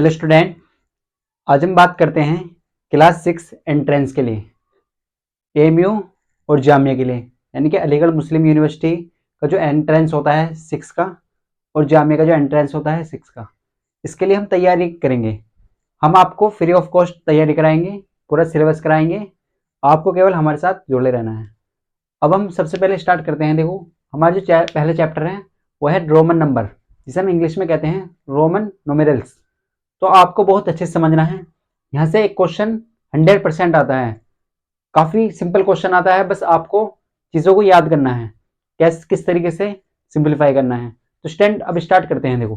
Hello student, आज हम बात करते हैं क्लास 6 एंट्रेंस के लिए एएमयू और जामिया के लिए, यानी कि अलीगढ़ मुस्लिम यूनिवर्सिटी का जो एंट्रेंस होता है 6 का और जामिया का जो एंट्रेंस होता है 6 का, इसके लिए हम तैयारी करेंगे। हम आपको फ्री ऑफ कॉस्ट तैयारी कराएंगे, पूरा सिलेबस कराएंगे, आपको केवल हमारे साथ जुड़े रहना है। अब हम सबसे पहले स्टार्ट करते हैं। देखो, हमारा जो पहले चैप्टर है वो है रोमन नंबर, जिसे हम इंग्लिश में कहते हैं रोमन न्यूमेरल्स। तो आपको बहुत अच्छे से समझना है। यहाँ से एक क्वेश्चन 100% आता है, काफ़ी सिंपल क्वेश्चन आता है, बस आपको चीज़ों को याद करना है, किस तरीके से सिंप्लीफाई करना है। तो स्टूडेंट अब स्टार्ट करते हैं। देखो,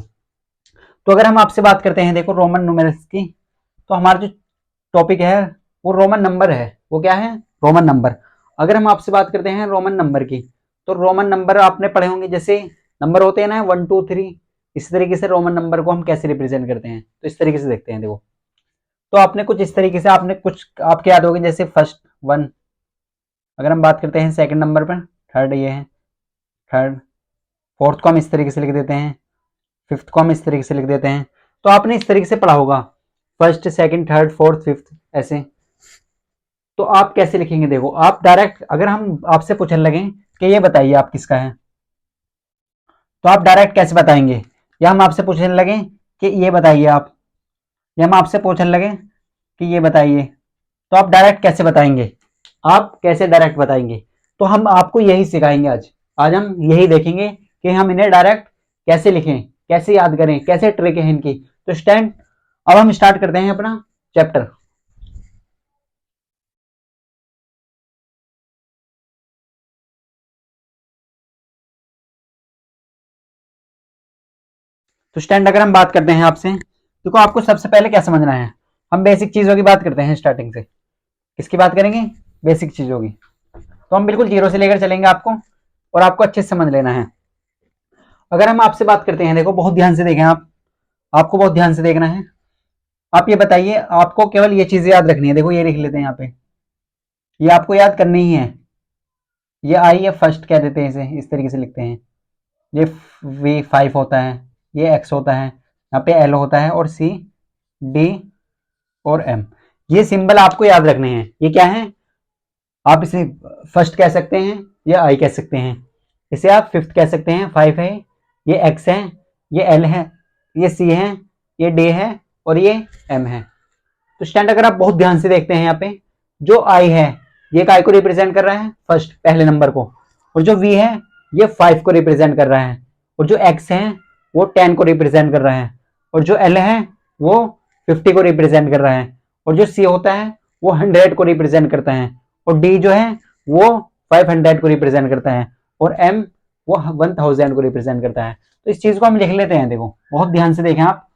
तो अगर हम आपसे बात करते हैं देखो रोमन न्यूमेरल्स की, तो हमारा जो टॉपिक है वो रोमन नंबर है। वो क्या है? Roman number. अगर हम आपसे बात करते हैं रोमन नंबर की, तो रोमन नंबर आपने पढ़े होंगे, जैसे नंबर होते हैं ना 1 2 3, इस तरीके से रोमन नंबर को हम कैसे रिप्रेजेंट करते हैं। तो इस तरीके से देखते हैं। देखो, तो आपने कुछ इस तरीके से आपने कुछ आपके याद होगी, जैसे फर्स्ट 1, अगर हम बात करते हैं सेकंड नंबर पर, थर्ड ये है, थर्ड, फोर्थ को हम इस तरीके से लिख देते हैं, फिफ्थ को हम इस तरीके से लिख देते हैं। तो आपने इस तरीके से पढ़ा होगा, first second third fourth fifth ऐसे। तो आप कैसे लिखेंगे? देखो, आप डायरेक्ट अगर हम आपसे पूछने लगे कि ये बताइए आप किसका है, तो आप डायरेक्ट कैसे बताएंगे? या हम आपसे पूछने लगे कि ये बताइए आप, या हम आपसे पूछने लगे कि ये बताइए, तो आप डायरेक्ट कैसे बताएंगे? आप कैसे डायरेक्ट बताएंगे? तो हम आपको यही सिखाएंगे आज। आज हम यही देखेंगे कि हम इन्हें डायरेक्ट कैसे लिखें, कैसे याद करें, कैसे ट्रिक है इनकी। तो स्टूडेंट, अब हम स्टार्ट करते हैं अपना चैप्टर। तो स्टैंड अगर हम बात करते हैं आपसे, देखो आपको सबसे पहले क्या समझना है। हम बेसिक चीज़ों की बात करते हैं स्टार्टिंग से। किसकी बात करेंगे? बेसिक चीज़ों की। तो हम बिल्कुल जीरो से लेकर चलेंगे आपको, और आपको अच्छे से समझ लेना है। अगर हम आपसे बात करते हैं, देखो बहुत ध्यान से देखें आप, आपको बहुत ध्यान से देखना है। आप ये बताइए, आपको केवल ये चीज़ें याद रखनी है। देखो ये लिख लेते हैं यहाँ पे, ये आपको याद करनी ही है। ये आई या फर्स्ट कह देते हैं, इसे इस तरीके से लिखते हैं। ये V5 होता है, ये X होता है, यहाँ पे L होता है, और C D और M। ये सिंबल आपको याद रखने हैं। ये क्या है? आप इसे फर्स्ट कह सकते हैं या आई कह सकते हैं, इसे आप फिफ्थ कह सकते हैं, 5 है, ये X है, ये L है, ये C है, ये D है, और ये M है। तो स्टैंड अगर आप बहुत ध्यान से देखते हैं, यहाँ पे जो आई है ये काय को रिप्रेजेंट कर रहा है? फर्स्ट, पहले नंबर को। और जो V है ये 5 को रिप्रेजेंट कर रहा है, और जो X है वो 10 को रिप्रेजेंट कर रहा है, और जो L है वो 50 को रिप्रेजेंट कर रहा है, और जो C होता है वो 100 को रिप्रेजेंट करता है, और D जो है वो 500 को रिप्रेजेंट करता है, और M वो 1000 को रिप्रेजेंट करता है। तो इस चीज को हम लिख लेते हैं। देखो बहुत ध्यान से देखें आप।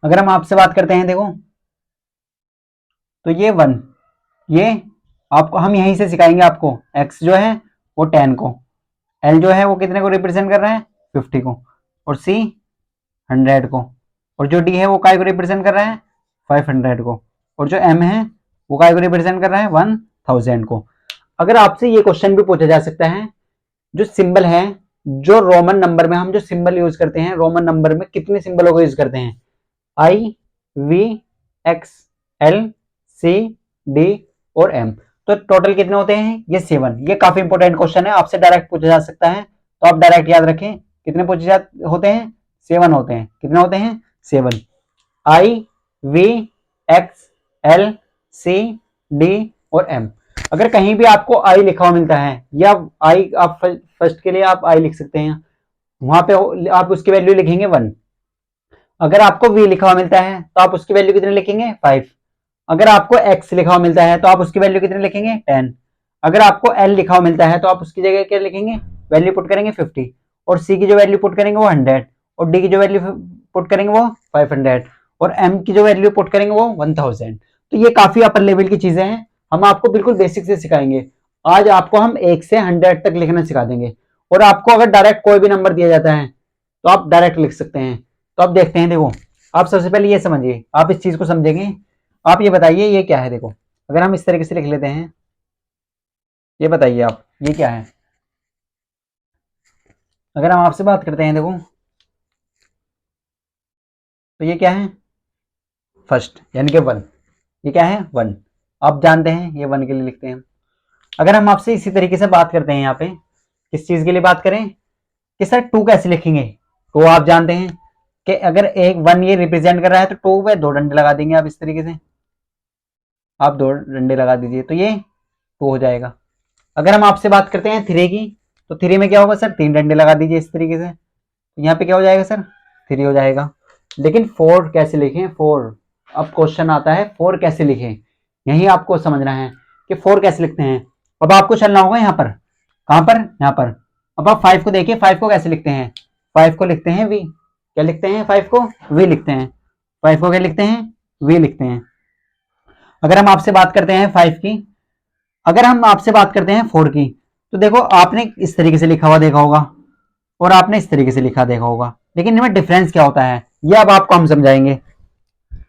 अगर हम आपसे बात करते हैं, देखो तो ये 1, ये आपको हम यहीं से सिखाएंगे आपको। X जो है वो 10 को, L जो है वो कितने को रिप्रेजेंट कर रहा है? 50 को, और C 100 को, और जो D है वो काय को रिप्रेजेंट कर रहा है? 500 को, और जो M है वो काय को रिप्रेजेंट कर रहा है? 1000 को। अगर आपसे ये क्वेश्चन भी पूछा जा सकता है, जो सिंबल है, जो रोमन नंबर में हम जो सिंबल यूज करते हैं, रोमन नंबर में कितने सिंबलों को यूज करते हैं? I V X L C D और M। तो टोटल कितने होते हैं? ये 7। ये काफी इंपॉर्टेंट क्वेश्चन है, आपसे डायरेक्ट पूछा जा सकता है, तो आप डायरेक्ट याद रखें। कितने पूछे होते हैं? 7 होते हैं। कितने होते हैं? 7। I V X L C D और M। अगर कहीं भी आपको आई लिखा हुआ मिलता है, या आई आप फर्स्ट के लिए आप आई लिख सकते हैं, वहां पे आप उसकी वैल्यू लिखेंगे 1। अगर आपको V लिखा हुआ मिलता है तो आप उसकी वैल्यू कितने लिखेंगे? 5। अगर आपको X लिखा हुआ मिलता है तो आप उसकी वैल्यू कितने लिखेंगे? 10। अगर आपको L लिखा हुआ मिलता है तो आप उसकी जगह क्या लिखेंगे? वैल्यू पुट करेंगे 50, और C की जो वैल्यू पुट करेंगे वो 100, और D की जो वैल्यू पुट करेंगे वो 500, और M की जो वैल्यू पुट करेंगे वो 1000। तो ये काफी अपर लेवल की चीजें हैं, हम आपको बिल्कुल बेसिक से सिखाएंगे। आज आपको हम 1 से 100 तक लिखना सिखा देंगे, और आपको अगर डायरेक्ट कोई भी नंबर दिया जाता है तो आप डायरेक्ट लिख सकते हैं। तो आप देखते हैं। देखो, आप सबसे पहले ये समझिए, आप इस चीज को समझेंगे। आप ये बताइए ये क्या है? देखो, अगर हम इस तरीके से लिख लेते हैं, ये बताइए आप ये क्या है? अगर हम आपसे बात करते हैं, देखो तो ये क्या है? फर्स्ट यानी कि 1, ये क्या है 1, आप जानते हैं ये 1 के लिए लिखते हैं। अगर हम आपसे इसी तरीके से बात करते हैं यहाँ पे किस चीज के लिए बात करें कि सर 2 कैसे लिखेंगे, तो आप जानते हैं कि अगर एक 1 ये रिप्रेजेंट कर रहा है तो 2 पे 2 डंडे लगा देंगे आप इस तरीके से, आप 2 डंडे लगा दीजिए तो ये 2 हो जाएगा। अगर हम आपसे बात करते हैं 3 की तो 3 में क्या होगा सर, 3 डंडे लगा दीजिए इस तरीके से, तो यहाँ पे क्या हो जाएगा सर 3 हो जाएगा। लेकिन 4 कैसे लिखें, 4, अब क्वेश्चन आता है 4 कैसे लिखें, यही आपको समझना है कि 4 कैसे लिखते हैं। अब आपको चलना होगा यहाँ पर, कहां पर, यहाँ पर। अब आप 5 को देखिए, 5 को कैसे लिखते हैं, 5 को लिखते हैं वी, क्या लिखते हैं 5 को, वी लिखते हैं, 5 को क्या लिखते हैं, वी लिखते हैं। अगर हम आपसे बात करते हैं 5 की, अगर हम आपसे बात करते हैं 4 की, तो देखो आपने इस तरीके से लिखा हुआ देखा होगा और आपने इस तरीके से लिखा देखा होगा, लेकिन इनमें डिफरेंस क्या होता है ये अब आपको हम समझाएंगे।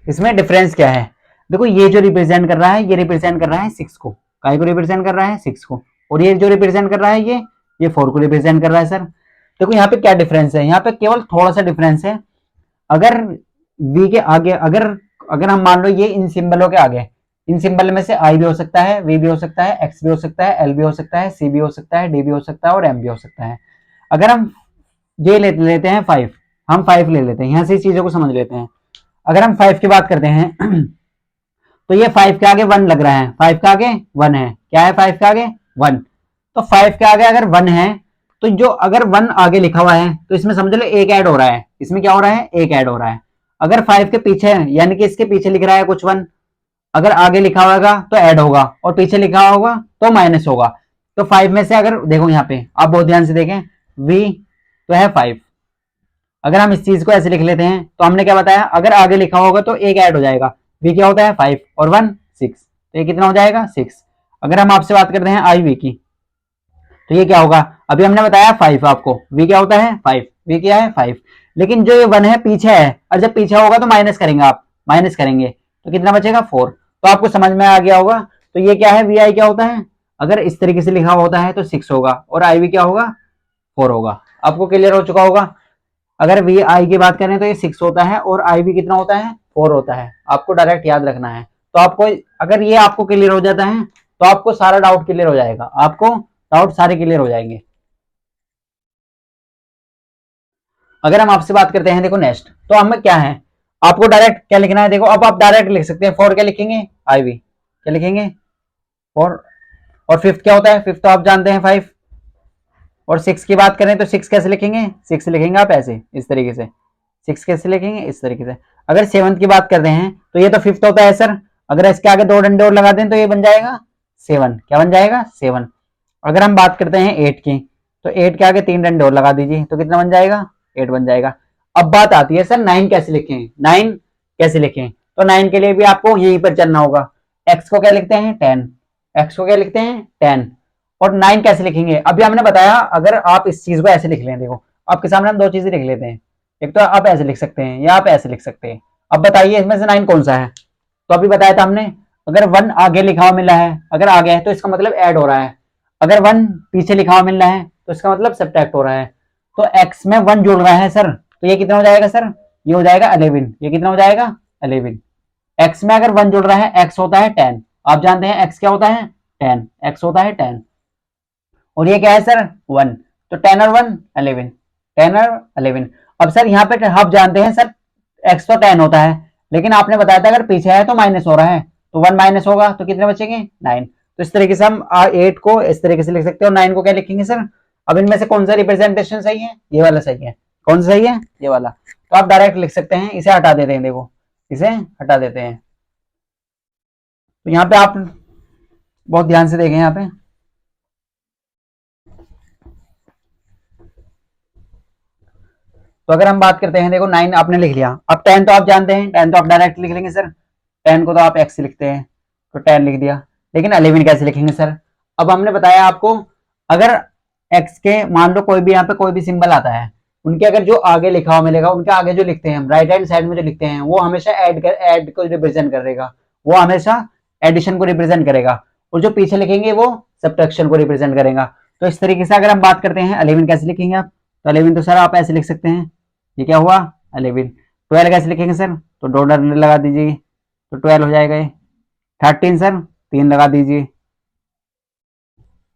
इसमें डिफरेंस क्या है, देखो ये जो रिप्रेजेंट कर रहा है ये रिप्रेजेंट कर रहा है 6 को, काय को रिप्रेजेंट कर रहा है 6 को, और ये जो रिप्रेजेंट कर रहा है ये 4 को रिप्रेजेंट कर रहा है सर। देखो यहाँ पे क्या डिफरेंस है, यहाँ पे केवल थोड़ा सा डिफरेंस है। अगर v के आगे अगर अगर हम मान लो ये इन सिंबलों के आगे, इन सिंबल में से i भी हो सकता है, v भी हो सकता है, x भी हो सकता है, l भी हो सकता है, c भी हो सकता है, d भी हो सकता है और m भी हो सकता है। अगर हम ये लेते हैं 5, हम 5 ले लेते हैं, यहां से चीजों को समझ लेते हैं। अगर हम 5 की बात करते हैं तो ये 5 के आगे 1 लग रहा है, 5 के आगे 1 है, क्या है 5 के आगे 1, तो 5 के आगे अगर 1 है तो जो अगर 1 आगे लिखा हुआ है तो इसमें समझ लो एक ऐड हो रहा है, इसमें क्या हो रहा है, एक ऐड हो रहा है। अगर 5 के पीछे यानी कि इसके पीछे लिख रहा है कुछ 1, अगर आगे लिखा होगा तो ऐड होगा और पीछे लिखा होगा तो माइनस होगा। तो 5 में से अगर देखो यहाँ पे आप बहुत ध्यान से देखें, v तो है 5, अगर हम इस चीज को ऐसे लिख लेते हैं तो हमने क्या बताया, अगर आगे लिखा होगा तो एक ऐड हो जाएगा, v क्या होता है 5 और 1 6, तो ये कितना हो जाएगा 6। अगर हम आपसे बात करते हैं आई वी की तो ये क्या होगा, अभी हमने बताया 5 आपको, v क्या होता है 5, v क्या है 5, लेकिन जो ये 1 है पीछे है, और जब पीछे होगा तो माइनस करेंगे आप, माइनस करेंगे तो कितना बचेगा 4, तो आपको समझ में आ गया होगा। तो ये क्या है वी आई क्या होता है, अगर इस तरीके से लिखा होता है तो 6 होगा और आई वी क्या होगा 4 होगा, आपको क्लियर हो चुका होगा। अगर वी आई की बात करें तो ये 6 होता है और आई वी कितना होता है 4 होता है, आपको डायरेक्ट याद रखना है। तो आपको अगर ये आपको क्लियर हो जाता है तो आपको सारा डाउट क्लियर हो जाएगा, आपको डाउट सारे क्लियर हो जाएंगे। अगर हम आपसे बात करते हैं देखो नेक्स्ट, तो हमें क्या है, आपको डायरेक्ट क्या लिखना है, देखो अब आप डायरेक्ट लिख सकते हैं 4 क्या लिखेंगे आई वी, क्या लिखेंगे 4, और फिफ्थ क्या होता है, फिफ्थ तो आप जानते हैं 5, और 6 की बात करें तो 6 कैसे लिखेंगे, 6 लिखेंगे आप ऐसे इस तरीके से, 6 कैसे लिखेंगे इस तरीके से। अगर 7 की बात करते हैं तो ये तो फिफ्थ होता है सर, अगर इसके आगे 2 डंडे और लगा दें तो ये बन जाएगा 7, क्या बन जाएगा 7। अगर हम बात करते हैं 8 की तो 8 के आगे 3 डंडे और लगा दीजिए तो कितना बन जाएगा 8 बन जाएगा। अब बात आती है सर 9 कैसे लिखें, 9 कैसे लिखें, तो 9 के लिए भी आपको यहीं पर चलना होगा। x को क्या लिखते हैं 10, x को क्या लिखते हैं 10, और 9 कैसे लिखेंगे, अभी हमने बताया अगर आप इस चीज को ऐसे लिख लें, देखो आपके सामने हम 2 चीजें लिख लेते हैं, एक तो आप ऐसे लिख सकते हैं या आप ऐसे लिख सकते हैं। अब बताइए इसमें से 9 कौन सा है, तो अभी बताया था हमने अगर 1 आगे लिखा हुआ मिल रहा है, अगर आगे है तो इसका मतलब ऐड हो रहा है, अगर 1 पीछे लिखा हुआ मिल रहा है तो इसका मतलब सब्ट्रैक्ट हो रहा है। तो x में 1 जुड़ रहा है सर, तो ये कितना हो जाएगा सर, ये हो जाएगा 11, ये कितना हो जाएगा 11। x में अगर 1 जुड़ रहा है, x होता है 10, आप जानते हैं x क्या होता है 10, x होता है 10, और ये क्या है सर 1, तो 10 और 1 11, 10 और 11। अब सर यहाँ पे आप जानते हैं सर x तो 10 होता है, लेकिन आपने बताया था अगर पीछे है तो माइनस हो रहा है, तो 1 माइनस होगा तो कितने बचेंगे 9। तो इस तरीके से हम 8 को इस तरीके से लिख सकते हैं और 9 को क्या लिखेंगे सर। अब इनमें से कौन सा रिप्रेजेंटेशन सही है, ये वाला सही है, कौन सा सही है ये वाला, तो आप डायरेक्ट लिख सकते हैं, इसे हटा देते हैं, देखो इसे हटा देते हैं। तो यहाँ पे आप बहुत ध्यान से देखें, यहाँ पे तो अगर हम बात करते हैं देखो 9 आपने लिख लिया, अब 10 तो आप जानते हैं, 10 तो आप डायरेक्ट लिख लेंगे सर, 10 को तो आप x लिखते हैं तो 10 लिख दिया, लेकिन 11 कैसे लिखेंगे सर। अब हमने बताया आपको अगर x के मान लो कोई भी यहाँ पे कोई भी सिंबल आता है, उनके अगर जो आगे लिखा हुआ मिलेगा, उनके आगे जो लिखते हैं हम राइट हैंड साइड में जो लिखते हैं वो हमेशा ऐड को रिप्रेजेंट करेगा, वो हमेशा एडिशन को रिप्रेजेंट करेगा, और जो पीछे लिखेंगे वो सब्ट्रैक्शन को रिप्रेजेंट करेगा। तो इस तरीके से अगर हम बात करते हैं 11 कैसे लिखेंगे आप, तो 11 तो सर आप ऐसे लिख सकते हैं, ये क्या हुआ 11। 12 कैसे लिखेंगे सर, तो 2 डंडे लगा दीजिए, तो 12 हो जाएगा ये। 13 सर 3 लगा दीजिए।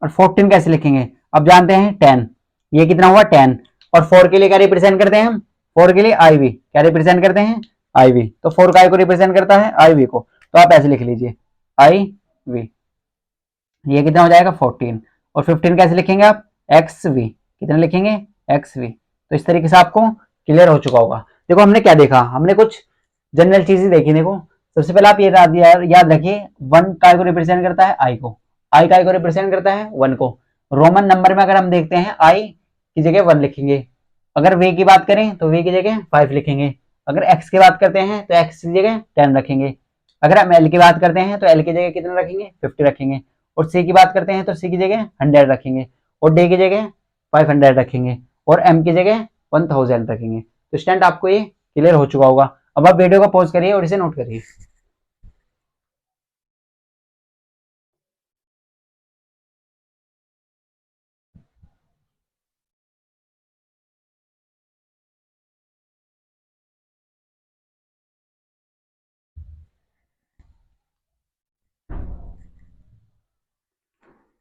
और 14 कैसे लिखेंगे? अब जानते हैं 10, ये कितना हुआ 10। और 4 के लिए क्या रिप्रेजेंट करते हैं हम? 4 के लिए आई वी क्या रिप्रेजेंट करते हैं? I we. तो 4 का आई को रिप्रेजेंट करता है आई वी को, तो आप ऐसे लिख लीजिए आई वी। ये कितना हो जाएगा 14। और 15 कैसे लिखेंगे आप? X V. कितना लिखेंगे? X V. तो इस तरीके से आपको क्लियर हो चुका होगा। देखो हमने क्या देखा, हमने कुछ जनरल चीजें देखी। देखो सबसे पहले आप ये याद रखिए, 1 काय को रिप्रेजेंट करता है आई को, आई काय को रिप्रेजेंट करता है 1 को। रोमन नंबर में अगर हम देखते हैं आई की जगह 1 लिखेंगे, अगर वे की बात करें तो वे की जगह 5 लिखेंगे, अगर एक्स की बात करते हैं तो एक्स की जगह 10 रखेंगे, अगर हम एल की बात करते हैं तो एल की जगह कितना रखेंगे? 50 रखेंगे, और सी की बात करते हैं तो सी की जगह 100 रखेंगे, और डी की जगह 500 रखेंगे, और एम की जगह 1000 रखेंगे। तो स्टूडेंट आपको ये क्लियर हो चुका होगा। अब आप वीडियो को पॉज करिए और इसे नोट करिए।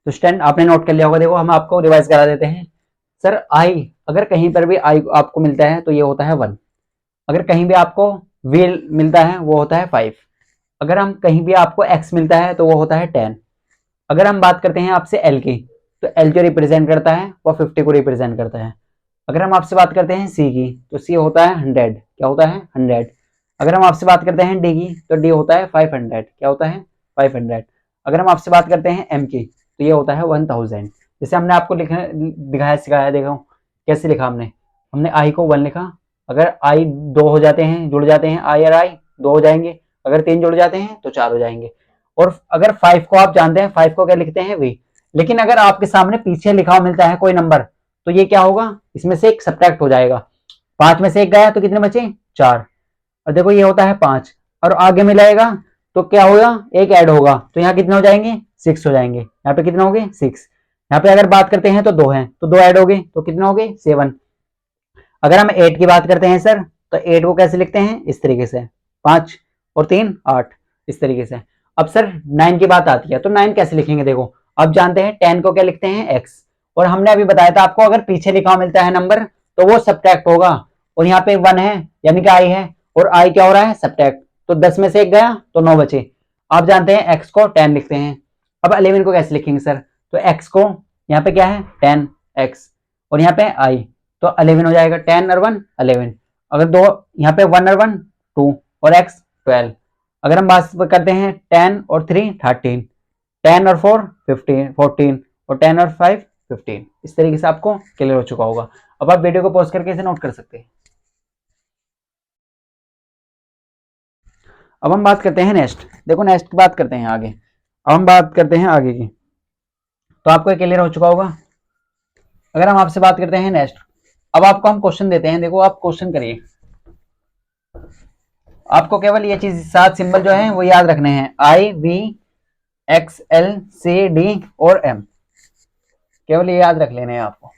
तो स्टूडेंट आपने नोट कर लिया होगा। देखो हम आपको रिवाइज करा देते हैं। सर आई, अगर कहीं पर भी आई आपको मिलता है तो ये होता है 1, अगर कहीं भी आपको वी मिलता है वो होता है 5, अगर हम कहीं भी आपको एक्स मिलता है तो वो होता है 10। अगर हम बात करते हैं आपसे एल की, तो एल जो रिप्रेजेंट करता है वो 50 को रिप्रेजेंट करता है। अगर हम आपसे बात करते हैं सी की, तो सी होता है 100, क्या होता है 100। अगर हम आपसे बात करते हैं डी की, तो डी होता है 500, क्या होता है 500। अगर हम आपसे बात करते हैं एम की, तो ये होता है 1000। जैसे हमने आपको लिखा दिखाया सिखाया, देखो कैसे लिखा हमने। हमने आई को 1 लिखा, अगर आई 2 हो जाते हैं, जुड़ जाते हैं आई और आई 2 हो जाएंगे, अगर 3 जुड़ जाते हैं तो 4 हो जाएंगे। और अगर 5 को आप जानते हैं, 5 को क्या लिखते हैं वी। लेकिन अगर आपके सामने पीछे लिखा हुआ मिलता है कोई नंबर, तो ये क्या होगा? इसमें से एक सब्ट्रैक्ट हो जाएगा। 5 में से एक गया तो कितने बचे? 4। और देखो ये होता है 5, और आगे मिलाएगा तो क्या होगा? एक ऐड होगा, तो यहाँ कितने हो जाएंगे? 6 हो जाएंगे। यहाँ पे कितने हो गए? 6। यहाँ पे अगर बात करते हैं तो 2 हैं, तो 2 ऐड हो गए तो कितने हो गए? 7। अगर हम 8 की बात करते हैं सर, तो 8 को कैसे लिखते हैं? इस तरीके से, 5 और 3 8, इस तरीके से। अब सर 9 की बात आती है, तो 9 कैसे लिखेंगे? देखो अब जानते हैं 10 को क्या लिखते हैं? एक्स। और हमने अभी बताया था आपको, अगर पीछे लिखा मिलता है नंबर तो वो सब्ट्रैक्ट होगा, और यहाँ पे 1 है यानी कि आई है, और आई क्या हो रहा है? सब्ट्रैक्ट। तो 10 में से एक गया तो 9 बचे। आप जानते हैं एक्स को 10 लिखते हैं। अब 11 को कैसे लिखेंगे सर? तो एक्स को यहाँ पे क्या है? 10 एक्स, और यहाँ पे आई, तो 11 हो जाएगा। 10 और 1 11। अगर दो यहाँ पे 1 और 1 2, और x 12। अगर हम बात करते हैं 10 और 3 13, 10 और 4 15 14, और 10 और 5 15। इस तरीके से आपको क्लियर हो चुका होगा। अब आप वीडियो को पॉज करके इसे नोट कर सकते हैं। अब हम बात करते हैं नेक्स्ट। देखो नेक्स्ट की बात करते हैं आगे। अब हम बात करते हैं आगे की, तो आपको क्लियर हो चुका होगा। अगर हम आपसे बात करते हैं नेक्स्ट, अब आपको हम क्वेश्चन देते हैं। देखो आप क्वेश्चन करिए, आपको केवल ये चीज 7 सिंबल जो है वो याद रखने हैं, I V X L C D और एम, केवल ये याद रख लेने हैं आपको।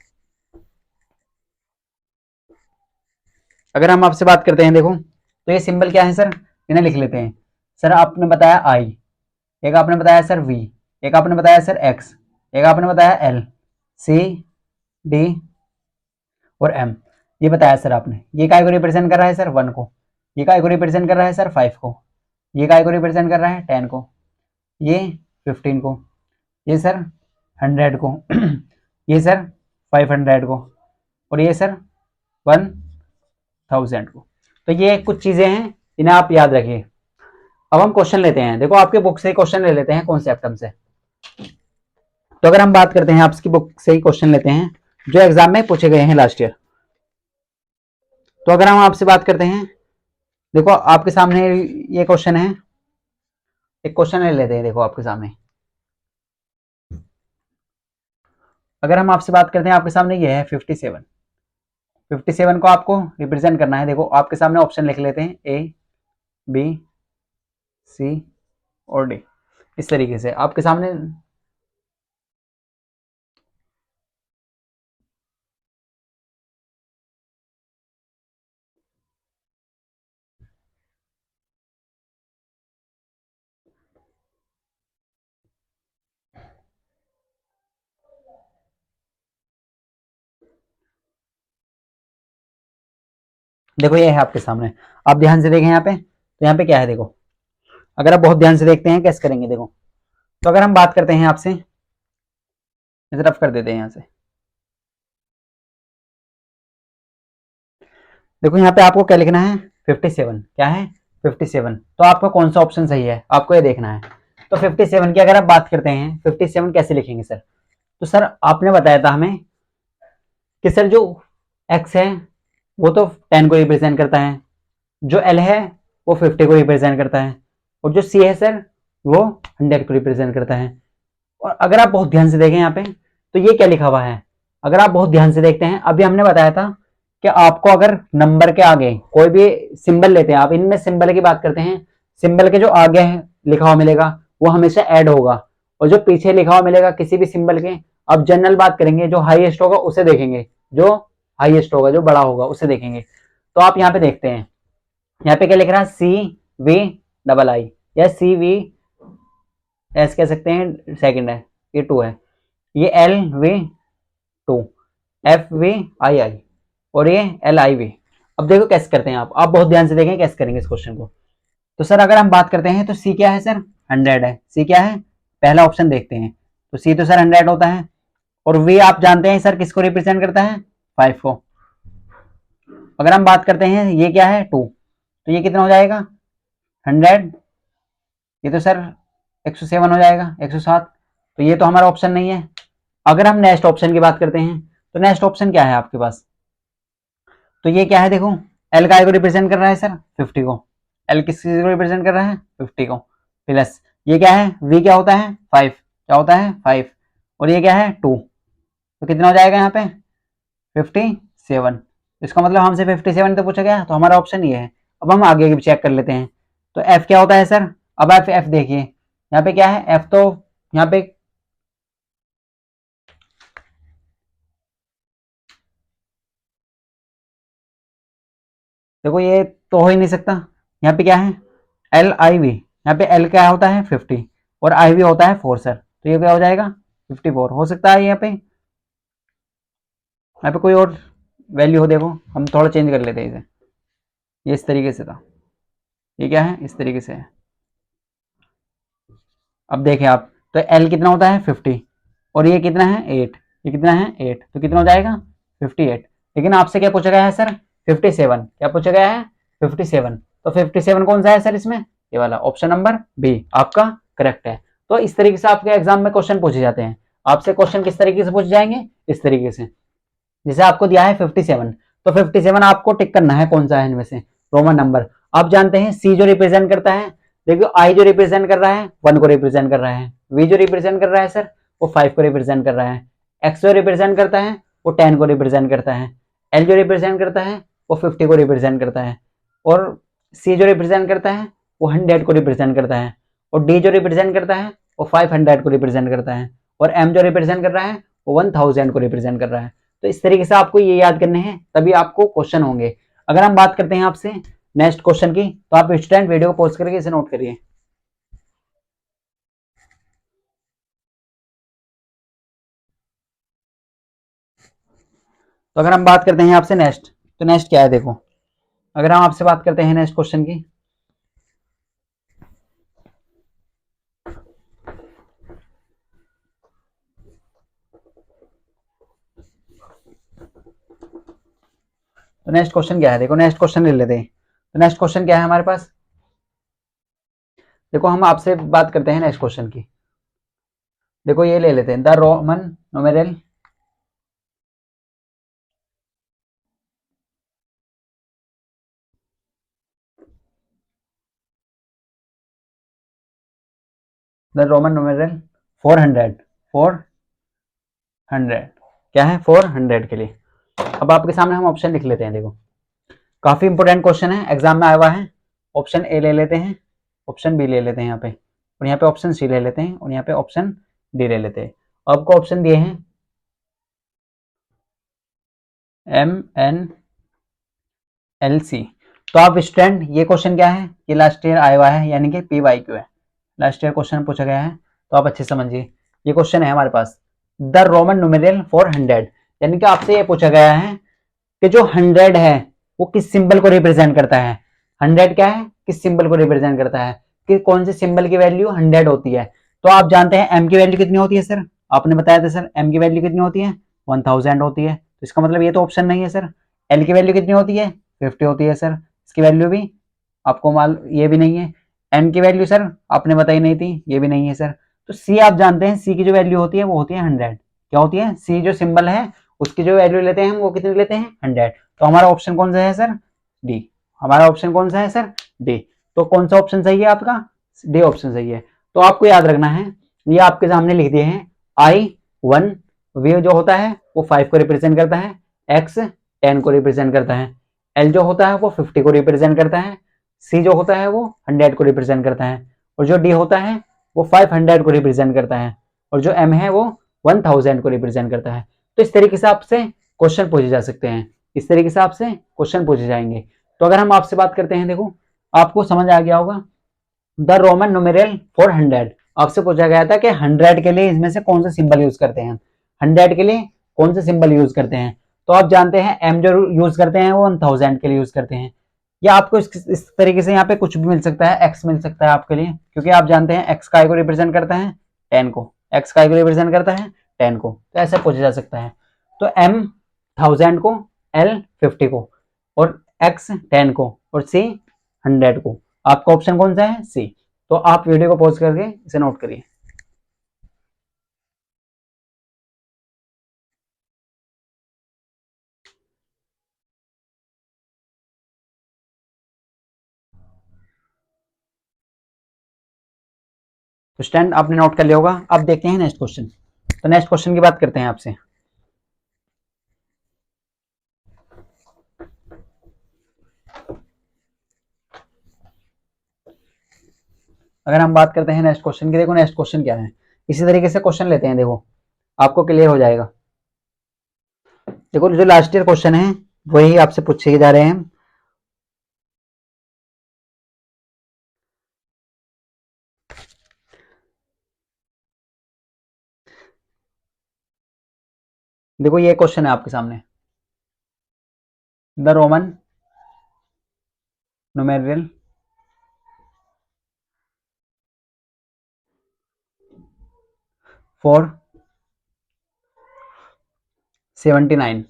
अगर हम आपसे बात करते हैं, देखो तो ये सिंबल क्या है सर, इन्हें लिख लेते हैं। सर आपने बताया आई, एक आपने बताया सर वी, एक आपने बताया सर एक्स, एक आपने बताया एल सी डी और एम, ये बताया सर आपने। ये काय को रिप्रेजेंट कर रहा है सर 1 को, ये काय को रिप्रेजेंट कर रहा है सर 5 को, ये काय को रिप्रेजेंट कर रहा है 10 को, ये 15 को, ये सर 100 को ये सर 500 को, और ये सर 1000 को। तो ये कुछ चीजें हैं, इन्हें आप याद रखिए। अब हम क्वेश्चन लेते हैं। देखो आपके बुक से क्वेश्चन ले लेते हैं कॉन्सेप्ट से। तो अगर हम बात करते हैं, आपकी बुक से ही क्वेश्चन लेते हैं जो एग्जाम में पूछे गए हैं लास्ट ईयर। तो अगर हम आपसे बात करते हैं, देखो आपके सामने ये क्वेश्चन है, एक क्वेश्चन ले लेते हैं। देखो आपके सामने, अगर हम आपसे बात करते हैं, आपके सामने ये है 57। 57 को आपको रिप्रेजेंट करना है। देखो आपके सामने ऑप्शन लिख लेते हैं, ए बी सी और डी। इस तरीके से आपके सामने देखो ये है आपके सामने, आप ध्यान से देखें यहाँ पे, तो यहाँ पे क्या है देखो, अगर आप बहुत ध्यान से देखते हैं कैसे करेंगे देखो, तो अगर हम बात करते हैं आपसे, रफ कर देते हैं यहाँ से, देखो यहाँ पे आपको क्या लिखना है 57, क्या है 57, तो आपका कौन सा ऑप्शन सही है आपको ये देखना है। तो 57 की अगर आप बात करते हैं 57 कैसे लिखेंगे सर, तो सर आपने बताया था हमें कि सर जो x है वो तो 10 को रिप्रेजेंट करता है, जो l है वो 50 को रिप्रेजेंट करता है, और जो c है सर वो 100 को रिप्रेजेंट करता है। और अगर आप बहुत ध्यान से देखें यहाँ पे, तो ये क्या लिखा हुआ है, अगर आप बहुत ध्यान से देखते हैं, अभी हमने बताया था कि आपको अगर नंबर के आगे कोई भी सिंबल लेते हैं, आप इनमें सिंबल की बात करते हैं, सिंबल के जो आगे लिखा हुआ मिलेगा वो हमेशा ऐड होगा, और जो पीछे लिखा हुआ मिलेगा किसी भी सिंबल के, अब जनरल बात करेंगे, जो हाईएस्ट होगा उसे देखेंगे, जो हाईएस्ट होगा जो बड़ा होगा उसे देखेंगे। तो आप यहाँ पे देखते हैं, यहाँ पे क्या लिख रहा है CV या CV S कह सकते हैं, सेकंड है, ये 2 है, ये LV2, FVII, और ये LIV। अब देखो कैसे करते हैं आप बहुत ध्यान से देखें कैसे करेंगे इस क्वेश्चन को। तो सर अगर हम बात करते हैं तो C क्या है सर 100 है, C क्या है, पहला ऑप्शन देखते हैं, तो C तो सर 100 होता है, और V आप जानते हैं सर किसको रिप्रेजेंट करता है 5 को। अगर हम बात करते हैं ये क्या है 2, तो ये कितना हो जाएगा 100, ये तो सर 107 हो जाएगा, 107, तो ये तो हमारा ऑप्शन नहीं है। अगर हम नेक्स्ट ऑप्शन की बात करते हैं, तो नेक्स्ट ऑप्शन क्या है आपके पास, तो ये क्या है देखो, L का को रिप्रेजेंट कर रहा है सर 50 को, L किस चीज को रिप्रेजेंट कर रहा है 50 को, प्लस ये क्या है V क्या होता है 5, क्या होता है 5, और ये क्या है 2, तो कितना हो जाएगा यहाँ पे 57। इसका मतलब हमसे 57 तो पूछा गया, तो हमारा ऑप्शन ये है। अब हम आगे भी चेक कर लेते हैं, तो F क्या होता है सर, अब आप F देखिए यहाँ पे क्या है, F तो यहाँ पे देखो ये तो हो ही नहीं सकता, यहाँ पे क्या है LIV, यहाँ पे L क्या होता है 50 और IV होता है 4 सर, तो ये क्या हो जाएगा 54 हो सकता है। यहाँ पे कोई और वैल्यू हो, देखो हम थोड़ा चेंज कर लेते हैं इसे, ये इस तरीके से था, ये क्या है इस तरीके से है। अब देखें आप, तो L कितना होता है 50 और ये कितना है 8, ये कितना है 8, तो कितना हो जाएगा 58। लेकिन आपसे क्या पूछा गया है सर 57, क्या पूछा गया है 57, तो 57 कौन सा है सर इसमें, ये वाला ऑप्शन नंबर बी आपका करेक्ट है। तो इस तरीके से आपके एग्जाम में क्वेश्चन पूछे जाते हैं। आपसे क्वेश्चन किस तरीके से पूछे जाएंगे, इस तरीके से, जैसे आपको दिया है 57, तो 57 आपको टिक करना है कौन सा है इनमें से रोमन नंबर। आप जानते हैं सी जो रिप्रेजेंट करता है, देखिए आई जो रिप्रेजेंट कर रहा है 1 को रिप्रेजेंट कर रहा है, वी जो रिप्रेजेंट कर रहा है सर वो 5 को रिप्रेजेंट कर रहा है, एक्स जो रिप्रेजेंट करता है वो 10 को रिप्रेजेंट करता है, एल जो रिप्रेजेंट करता है वो 50 को रिप्रेजेंट करता है, और सी जो रिप्रेजेंट करता है वो 100 को रिप्रेजेंट करता है, और डी जो रिप्रेजेंट करता है वो 500 को रिप्रेजेंट करता है, और एम जो रिप्रेजेंट कर रहा है वो 1000 को रिप्रेजेंट कर रहा है। तो इस तरीके से आपको ये याद करने हैं, तभी आपको क्वेश्चन होंगे। अगर हम बात करते हैं आपसे नेक्स्ट क्वेश्चन की, तो आप स्टूडेंट वीडियो को पॉज करके इसे नोट करिए। तो अगर हम बात करते हैं आपसे नेक्स्ट, तो नेक्स्ट क्या है देखो, अगर हम आपसे बात करते हैं नेक्स्ट क्वेश्चन की, तो नेक्स्ट क्वेश्चन क्या है देखो, नेक्स्ट क्वेश्चन ले लेते हैं। तो नेक्स्ट क्वेश्चन क्या है हमारे पास, देखो हम आपसे बात करते हैं नेक्स्ट क्वेश्चन की, देखो ये ले लेते हैं the Roman numeral the Roman numeral 400 क्या है 400 के लिए। अब आपके सामने हम ऑप्शन लिख लेते हैं, देखो काफी इंपोर्टेंट क्वेश्चन है, एग्जाम में आया हुआ है। ऑप्शन ए ले लेते हैं, ऑप्शन बी ले लेते हैं यहाँ पे, और यहाँ पे ऑप्शन सी ले लेते हैं, और यहाँ पे ऑप्शन डी ले लेते हैं। आपको ऑप्शन दिए हैं MNLC। तो आप स्टूडेंट ये क्वेश्चन क्या है, ये लास्ट ईयर आया हुआ है, यानी कि PYQ है, लास्ट ईयर क्वेश्चन पूछा गया है, तो आप अच्छे समझिए। ये क्वेश्चन है हमारे पास द रोमन न्यूमेरल 400, यानी कि आपसे ये पूछा गया है कि जो 100 है वो किस सिंबल को रिप्रेजेंट करता है। 100 क्या है, किस सिंबल को रिप्रेजेंट करता है, कि कौन से सिंबल की वैल्यू 100 होती है। तो आप जानते हैं m की वैल्यू कितनी होती है सर, आपने बताया था सर m की वैल्यू कितनी होती है 1000 होती है। तो इसका मतलब ये तो ऑप्शन नहीं है सर। l की वैल्यू कितनी होती है 50 होती है सर, इसकी वैल्यू भी आपको ये भी नहीं है। n की वैल्यू सर आपने बताई नहीं थी, ये भी नहीं है सर। तो c आप जानते हैं, c की जो वैल्यू होती है वो होती है 100। क्या होती है, c जो सिंबल है उसकी जो वैल्यू लेते हैं हम वो कितनी लेते हैं 100। तो हमारा ऑप्शन कौन सा है सर, डी। हमारा ऑप्शन कौन सा है सर, डी। तो कौन सा ऑप्शन सही है आपका, डी ऑप्शन सही है। तो आपको याद रखना है, ये आपके सामने लिख दिए हैं I1 वे जो होता है वो 5 को रिप्रेजेंट करता है, x 10 को रिप्रेजेंट करता है, l जो होता है वो 50 को रिप्रेजेंट करता है, c जो होता है वो 100 को रिप्रेजेंट करता है, और जो d होता है वो 500 को रिप्रेजेंट करता है, और जो m है वो 1000 को रिप्रेजेंट करता है। तो इस तरीके से आपसे क्वेश्चन पूछे जा सकते हैं, इस तरीके से आपसे क्वेश्चन पूछे जाएंगे। तो अगर हम आपसे बात करते हैं, देखो आपको समझ आ गया होगा, द रोमन न्यूमेरल फॉर 100, आपसे पूछा गया था कि 100 के लिए इसमें से कौन सा सिंबल यूज करते हैं, 100 के लिए कौन सा सिंबल यूज करते हैं। तो आप जानते हैं m जो यूज करते हैं वो 1000 के लिए यूज करते हैं। या आपको इस तरीके से यहाँ पे कुछ भी मिल सकता है, x मिल सकता है आपके लिए, क्योंकि आप जानते हैं x काय को रिप्रेजेंट करता है 10 को, x काय को रिप्रेजेंट करता है 10 को, तो ऐसा पूछा जा सकता है। तो m 1000 को, l 50 को, और x 10 को, और c 100 को। आपका ऑप्शन कौन सा है, सी। तो आप वीडियो को पॉज करके इसे नोट करिए। तो स्टैंड आपने नोट कर लिया होगा। अब देखते हैं नेक्स्ट क्वेश्चन। तो नेक्स्ट क्वेश्चन की बात करते हैं आपसे। अगर हम बात करते हैं नेक्स्ट क्वेश्चन की, देखो नेक्स्ट क्वेश्चन क्या है, इसी तरीके से क्वेश्चन लेते हैं, देखो आपको क्लियर हो जाएगा। देखो जो लास्ट ईयर क्वेश्चन है वही आपसे पूछे जा रहे हैं। देखो ये क्वेश्चन है आपके सामने, the Roman numeral for 79,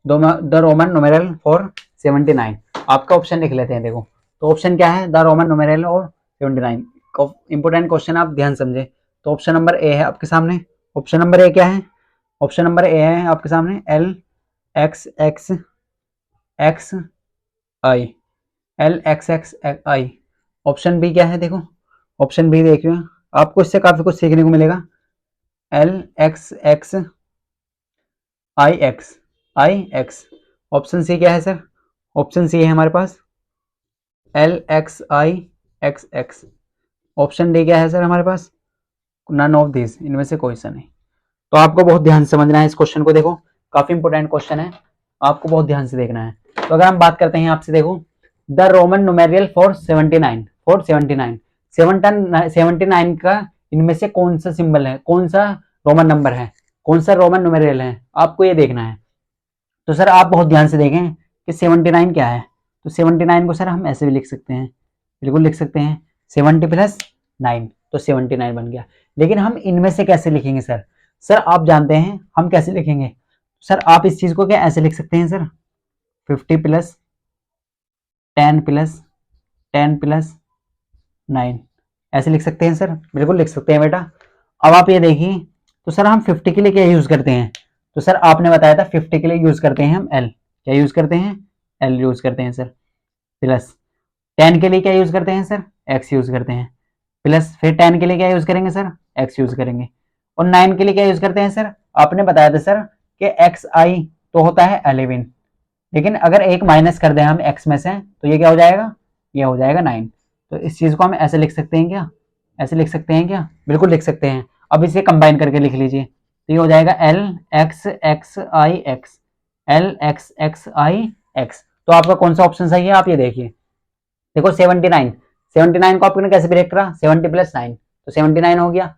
the Roman numeral for 79। आपका ऑप्शन लिख लेते हैं। देखो तो ऑप्शन क्या है, द रोमन न्यूमेरियल और 79। इंपोर्टेंट क्वेश्चन आप ध्यान समझे। तो ऑप्शन नंबर ए है आपके सामने। ऑप्शन नंबर ए क्या है, ऑप्शन नंबर ए है आपके सामने एल एक्स एक्स एक्स आई, एल एक्स एक्स आई। ऑप्शन बी क्या है, देखो ऑप्शन बी देखिए, आपको इससे काफी कुछ सीखने को मिलेगा। एल एक्स एक्स आई एक्स। ऑप्शन सी क्या है सर, ऑप्शन सी है हमारे पास एल एक्स आई एक्स एक्स। ऑप्शन डी क्या है सर हमारे पास, नन ऑफ दिस, इनमें से कोई सा नहीं। तो आपको बहुत ध्यान से समझना है इस क्वेश्चन को। देखो काफी इंपोर्टेंट क्वेश्चन है, आपको बहुत ध्यान से देखना है। तो अगर हम बात करते हैं आपसे, देखो the Roman numeral for 79, for 79, 79 का इनमें से कौन सा सिंबल है, कौन सा रोमन नंबर है, कौन सा रोमन न्यूमेरियल है, आपको ये देखना है। तो सर आप बहुत ध्यान से देखें कि 79 क्या है। तो 79 को सर हम ऐसे भी लिख सकते हैं, बिल्कुल लिख सकते हैं 70 प्लस 9, तो 79 बन गया। लेकिन हम इनमें से कैसे लिखेंगे सर, सर आप जानते हैं हम कैसे लिखेंगे। सर आप इस चीज को क्या ऐसे लिख सकते हैं सर, 50 प्लस 10 प्लस 10 प्लस 9, ऐसे लिख सकते हैं सर, बिल्कुल लिख सकते हैं बेटा। अब आप ये देखिए, तो सर हम 50 के लिए क्या यूज करते हैं, तो सर आपने बताया था 50 के लिए यूज करते हैं हम एल, क्या यूज करते हैं, एल यूज करते हैं सर। प्लस 10 के लिए क्या यूज करते हैं सर, एक्स यूज करते हैं। प्लस फिर 10 के लिए क्या यूज करेंगे सर, एक्स यूज करेंगे। और 9 के लिए क्या यूज करते हैं सर, आपने बताया था सर कि एक्स आई तो होता है 11, लेकिन अगर एक माइनस कर दें हम एक्स में से तो ये क्या हो जाएगा, ये हो जाएगा 9। तो इस चीज को हम ऐसे लिख सकते हैं क्या, ऐसे लिख सकते हैं क्या, बिल्कुल लिख सकते हैं। अब इसे कंबाइन करके लिख लीजिए, तो ये हो जाएगा एल एक्स एक्स आई एक्स, एल एक्स एक्स आई एक्स। तो आपका कौन सा ऑप्शन सही है, आप ये देखिए। देखो 79, 79 को आपने कैसे ब्रेक करा, 70 प्लस 9, तो 79 हो गया।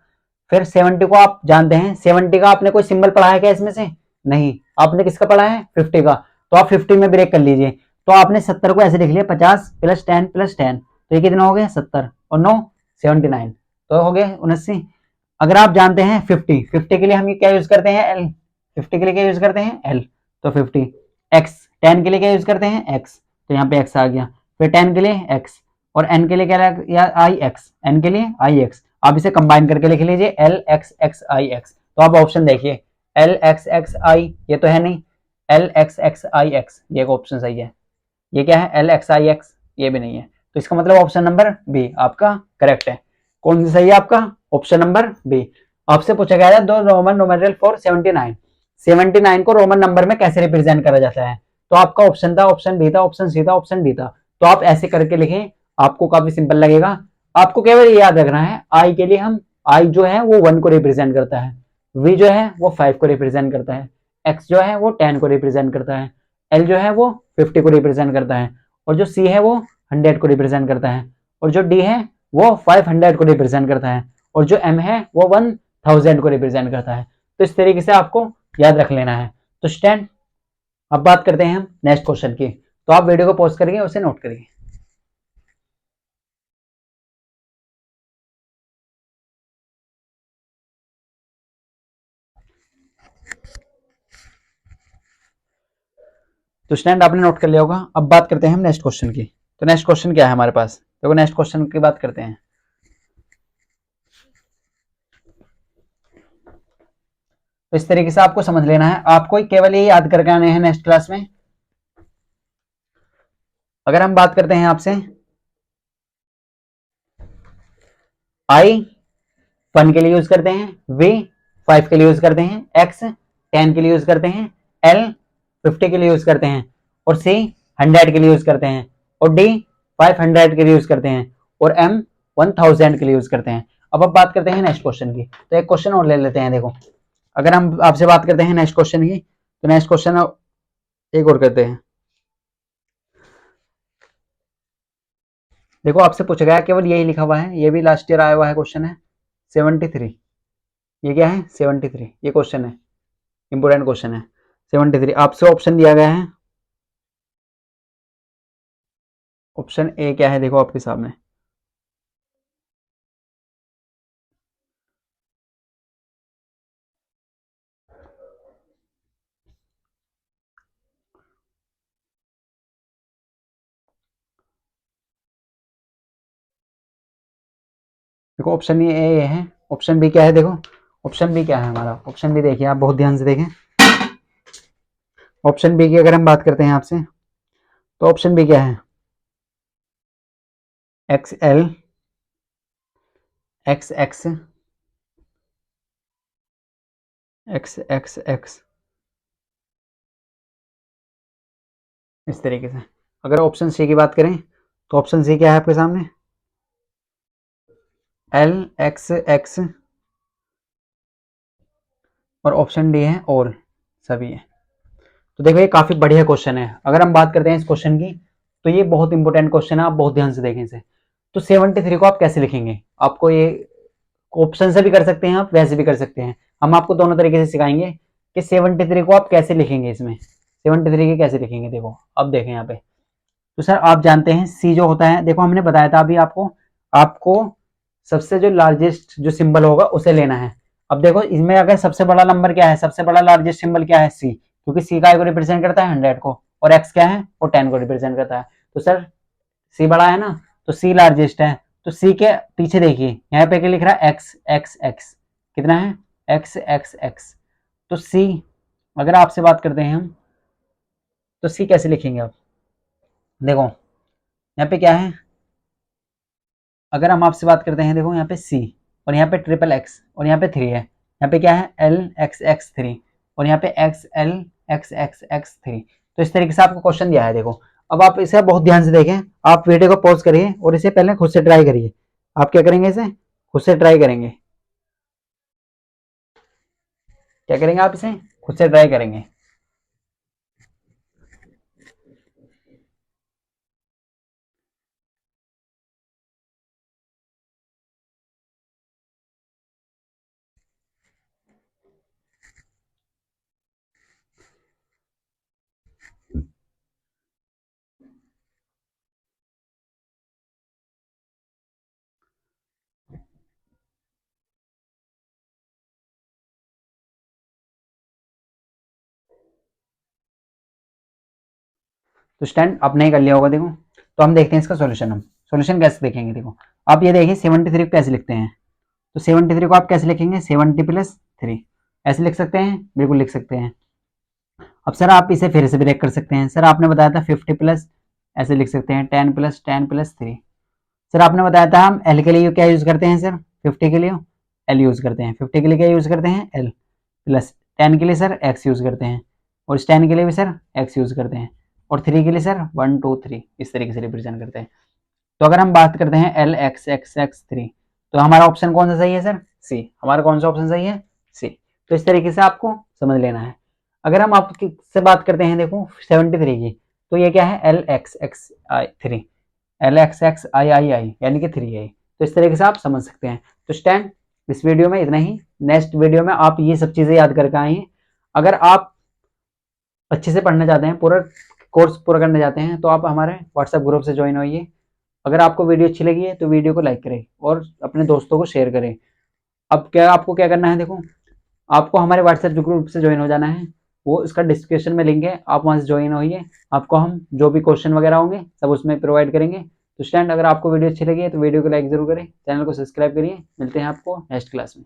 फिर 70 को आप जानते हैं, 70 का आपने कोई सिंबल पढ़ा है क्या इसमें से, नहीं, आपने किसका पढ़ा है 50 का, तो आप 50 में ब्रेक कर लीजिए। तो आपने 70 को ऐसे लिख लिया 50 प्लस 10 प्लस 10, तो ये कितना हो गया 70 और 9 79, तो हो गया 79। अगर आप जानते हैं 50, 50 के लिए हम ये क्या यूज करते हैं एल, 50 के लिए क्या यूज करते हैं एल, तो 50 एक्स, 10 के लिए क्या यूज करते हैं एक्स, तो यहाँ पे एक्स आ गया, फिर 10 के लिए एक्स, और एन के लिए क्या या आई एक्स, एन के लिए आई एक्स। आप इसे कंबाइन करके लिख लीजिए एल एक्स एक्स आई एक्स। तो आप ऑप्शन देखिए एल एक्स एक्स आई, ये तो है नहीं, एल एक्स एक्स आई एक्स ये एक ऑप्शन सही है, ये क्या है एल एक्स आई एक्स, ये भी नहीं है, तो इसका मतलब ऑप्शन नंबर बी आपका करेक्ट है। कौन सा सही है आपका, ऑप्शन नंबर बी। आपसे पूछा गया है दो रोमन न्यूमेरल फॉर 79, 79 को रोमन नंबर में कैसे रिप्रेजेंट करा जाता है, तो आपका ऑप्शन था, ऑप्शन बी था, ऑप्शन सी था, ऑप्शन डी था। तो आप ऐसे करके लिखें, आपको काफी सिंपल लगेगा। आपको केवल ये याद रखना है आई के लिए हम, आई जो है वो 1 को रिप्रेजेंट करता है, वी जो है वो 5 को रिप्रेजेंट करता है, एक्स जो है वो 10 को रिप्रेजेंट करता है, एल जो है वो 50 को रिप्रेजेंट करता है, और जो सी है वो 100 को रिप्रेजेंट करता है, और जो डी है वो 500 को रिप्रेजेंट करता है, और जो एम है वो 1000 को रिप्रेजेंट करता है। तो इस तरीके से आपको याद रख लेना है। तो स्टैंड, अब बात करते हैं हम नेक्स्ट क्वेश्चन की, तो आप वीडियो को पॉज करिए, उसे नोट करिए। तो स्टैंड आपने नोट कर लिया होगा। अब बात करते हैं हम नेक्स्ट क्वेश्चन की। तो नेक्स्ट क्वेश्चन क्या है हमारे पास, देखो नेक्स्ट क्वेश्चन की बात करते हैं। तो इस तरीके से आपको समझ लेना है, आपको केवल ये याद करके आने हैं नेक्स्ट क्लास में। अगर हम बात करते हैं आपसे, आई 1 के लिए यूज करते हैं, वी 5 के लिए यूज करते हैं, एक्स 10 के लिए यूज करते हैं, एल 50 के लिए यूज करते हैं, और सी 100 के लिए यूज करते हैं, और डी 500 के लिए यूज करते हैं, और एम 1000 के लिए यूज करते हैं। अब बात करते हैं नेक्स्ट क्वेश्चन की। तो एक क्वेश्चन और ले लेते हैं। देखो अगर हम आपसे बात करते हैं नेक्स्ट क्वेश्चन की, तो नेक्स्ट क्वेश्चन एक और करते हैं। देखो आपसे पूछा गया, केवल यही लिखा हुआ है, ये भी लास्ट ईयर आया हुआ है क्वेश्चन है 73। ये क्या है 73, ये क्वेश्चन है, इंपोर्टेंट क्वेश्चन है 73। आपसे ऑप्शन दिया गया है, ऑप्शन ए क्या है देखो आपके सामने, देखो ऑप्शन ए है, ऑप्शन बी क्या है, देखो ऑप्शन बी क्या है हमारा, ऑप्शन बी देखिए आप बहुत ध्यान से देखें। ऑप्शन बी की अगर हम बात करते हैं आपसे, तो ऑप्शन बी क्या है, x L x x x x x, इस तरीके से। अगर ऑप्शन सी की बात करें, तो ऑप्शन सी क्या है आपके सामने, एल एक्स एक्स, और ऑप्शन डी है और सभी है। तो देखो ये काफी बढ़िया क्वेश्चन है। अगर हम बात करते हैं इस क्वेश्चन की, तो ये बहुत इंपॉर्टेंट क्वेश्चन है, आप बहुत ध्यान से देखें इसे। तो 73 को आप कैसे लिखेंगे, आपको ये ऑप्शन से भी कर सकते हैं, आप वैसे भी कर सकते हैं, हम आपको दोनों तरीके से सिखाएंगे कि 73 को आप कैसे लिखेंगे। इसमें 73 के कैसे लिखेंगे, देखो अब देखें यहाँ पे। तो सर आप जानते हैं सी जो होता है, देखो हमने बताया था अभी आपको, आपको सबसे जो लार्जेस्ट जो सिंबल होगा उसे लेना है। अब देखो इसमें अगर सबसे बड़ा नंबर क्या है, सबसे बड़ा लार्जेस्ट सिंबल क्या है, सी, क्योंकि सी का को रिप्रेजेंट करता है 100 को, और एक्स क्या है वो 10 को रिप्रेजेंट करता है। तो सर सी बड़ा है ना, तो सी लार्जेस्ट है। तो सी के पीछे देखिए यहाँ पे क्या लिख रहा है, एक्स एक्स एक्स, कितना है एक्स एक्स एक्स। तो सी, अगर आपसे बात करते हैं हम, तो सी कैसे लिखेंगे आप, देखो यहाँ पे क्या है, अगर हम आपसे बात करते हैं, देखो यहाँ पे सी, और यहाँ पे ट्रिपल एक्स, और यहाँ पे 3 है, यहाँ पे क्या है एल एक्स एक्स 3, और यहाँ पे x L x x x 3। तो इस तरीके से आपको क्वेश्चन दिया है। देखो अब आप इसे बहुत ध्यान से देखें, आप वीडियो को पॉज करिए और इसे पहले खुद से ट्राई करिए। आप क्या करेंगे, इसे खुद से ट्राई करेंगे, क्या करेंगे आप इसे खुद से ट्राई करेंगे। तो स्टैंड आपने ही कर लिया होगा। देखो तो हम देखते हैं इसका सॉल्यूशन। हम सॉल्यूशन कैसे देखेंगे, देखो आप ये देखिए 73 को कैसे लिखते हैं। तो 73 को आप कैसे लिखेंगे, 70 प्लस 3 ऐसे लिख सकते हैं, बिल्कुल लिख सकते हैं। अब सर आप इसे फिर से ब्रेक कर सकते हैं। सर आपने बताया था 50 प्लस, ऐसे लिख सकते हैं 10 प्लस 3। सर आपने बताया था हम एल के लिए क्या यूज करते हैं सर, 50 के लिए एल यूज करते हैं, 50 के लिए क्या यूज करते हैं एल, प्लस 10 के लिए सर एक्स यूज करते हैं, और इस 10 के लिए भी सर एक्स यूज करते हैं, और 3 के लिए सर 1 2 3 इस तरीके से रिप्रेजेंट करते हैं। तो अगर हम बात करते हैं एल एक्स एक्स एक्स 3, तो हमारा ऑप्शन कौन सा सही है सर, सी। हमारा कौन सा ऑप्शन सही है, सी। तो इस तरीके से आपको समझ लेना है। अगर हम आपकी से बात करते हैं देखो 73 की, तो ये क्या है एल एक्स एक्स आई 3, एल एक्स एक्स आई आई आई यानी कि 3 आई। तो इस तरीके से आप समझ सकते हैं। तो स्टैंड इस वीडियो में इतना ही। नेक्स्ट वीडियो में आप ये सब चीज़ें याद करके आए हैं। अगर आप अच्छे से पढ़ना चाहते हैं, पूरा कोर्स पूरा करना चाहते हैं, तो आप हमारे व्हाट्सएप ग्रुप से ज्वाइन होइए। अगर आपको वीडियो अच्छी लगी है तो वीडियो को लाइक करें और अपने दोस्तों को शेयर करें। अब क्या आपको क्या करना है, देखो आपको हमारे व्हाट्सएप ग्रुप से ज्वाइन हो जाना है। वो इसका डिस्क्रिप्शन में लिंक है, आप वहाँ से ज्वाइन होइए। आपको हम जो भी क्वेश्चन वगैरह होंगे सब उसमें प्रोवाइड करेंगे। तो स्टैंड अगर आपको वीडियो अच्छी लगी है तो वीडियो को लाइक जरूर करें, चैनल को सब्सक्राइब करिए। मिलते हैं आपको नेक्स्ट क्लास में।